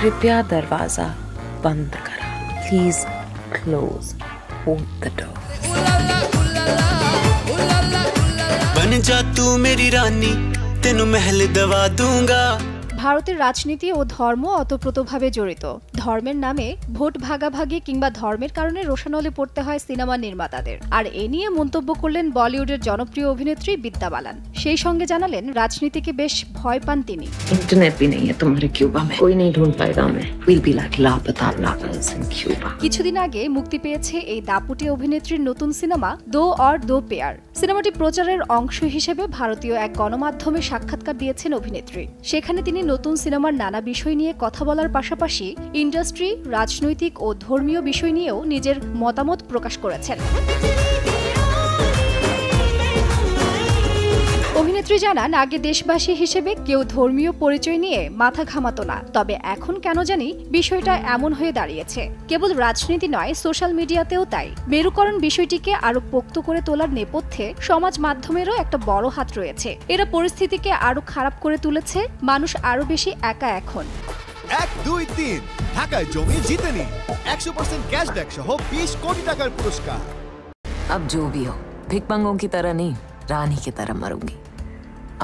कृपया दरवाजा बंद करा। Please close the door. बन जा तू मेरी रानी, तेनू महल दवा दूंगा। ভারতের রাজনীতি ও ধর্ম অতপ্রতভাবে জড়িত। ধর্মের নামে ভোট ভাগাভাগি কিংবা ধর্মের কারণে রোষানলে পড়তে হয় সিনেমা নির্মাতাদের। আর এ নিয়ে মন্তব্য করলেন বলিউডের জনপ্রিয় অভিনেত্রী বিদ্যা বালান। সেই সঙ্গে জানালেন রাজনীতিকে বেশ ভয় পান তিনি। इंटरनेट भी नहीं है तुम्हारे क्यूबा में, कोई नहीं ढूंढ पाएगा हमें। We'll be like लापता lovers in Cuba। কিছুদিন আগে মুক্তি পেয়েছে এই দাপুটে অভিনেত্রীর নতুন সিনেমা দো और दो পেয়ার। সিনেমাটি প্রচারের অংশ হিসেবে ভারতীয় এক গণমাধ্যমে সাক্ষাৎকার দিয়েছেন অভিনেত্রী। সেখানে তিনি নতুন সিনেমার নানা বিষয় নিয়ে কথা বলার পাশাপাশি ইন্ডাস্ট্রি, রাজনৈতিক ও ধর্মীয় বিষয় নিয়েও নিজের মতামত প্রকাশ করেছেন। অভিনেত্রী জানান, আগে দেশবাসী হিসেবে কেউ ধর্মীয় পরিচয় নিয়ে মাথা ঘামাতো না, তবে এখন কেন জানি বিষয়টা এমন হয়ে দাঁড়িয়েছে। কেবল রাজনীতি নয়, সোশ্যাল মিডিয়াতেও তাই। মেরুকরণ বিষয়টিকে আরো পোক্ত করে তোলার নেপথ্যে সমাজ মাধ্যমেরও একটা বড় হাত রয়েছে। এরা পরিস্থিতিকে আরো খারাপ করে তুলেছে। মানুষ আরো বেশি একা এখন। 1, 2, 3 ঢাকায় জমি জিতে নিন 100% ক্যাশব্যাক সহ 20 কোটি টাকার পুরস্কার। अब जो भी हो, भिखमंगों की तरह नहीं, रानी की तरह मरूंगी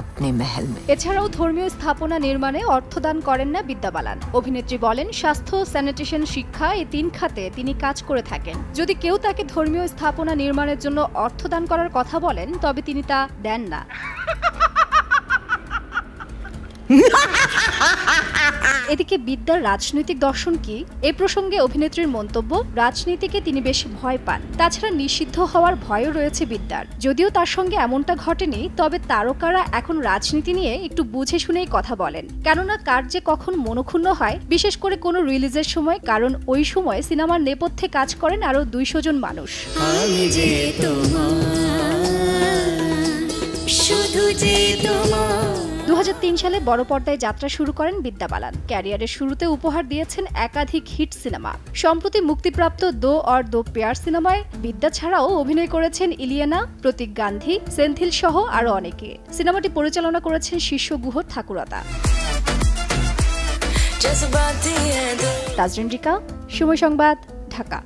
अपने महल में। এছাড়াও ধর্মীয় স্থাপনা নির্মাণে অর্থদান করেন না বিদ্যা বালান। অভিনেত্রী বলেন, স্বাস্থ্য, স্যানিটেশন, শিক্ষা এই 3 খাতে তিনি কাজ করে থাকেন। যদি কেউ তাকে ধর্মীয় স্থাপনা নির্মাণের জন্য অর্থদান করার কথা বলেন, তবে তিনি তা দেন না। এদিকে বিদ্যার রাজনৈতিক দর্শন কি? এ প্রসঙ্গে অভিনেত্রীর মন্তব্য, রাজনীতিকে তিনি বেশ ভয় পান। তাছাড়া নিষিদ্ধ হওয়ার ভয়ও রয়েছে বিদ্যার। যদিও তার সঙ্গে এমনটা ঘটেনি, তবে তারকারা এখন রাজনীতি নিয়ে একটু বুঝে শুনেই কথা বলেন। কেননা কার যে কখন মনক্ষুণ্ণ হয়, বিশেষ করে কোনো রিলিজের সময়, কারণ ওই সময় সিনেমার নেপথ্যে কাজ করেন আরো 200 জন মানুষ। 2003 সালে বড় পর্দায় যাত্রা শুরু করেন বিদ্যা বালান। ক্যারিয়ারের শুরুতে উপহার দিয়েছেন একাধিক হিট সিনেমা। সম্প্রতি মুক্তিপ্রাপ্ত দো और दो পেয়ার সিনেমায় বিদ্যা ছাড়াও অভিনয় করেছেন ইলিয়ানা, প্রতীক গান্ধী, সেন্থিল সহ আরো অনেকে। সিনেমাটি পরিচালনা করেছেন শিষ্য গুহ ঠাকুরতা। তাজরিন রিকা, সময় সংবাদ, ঢাকা।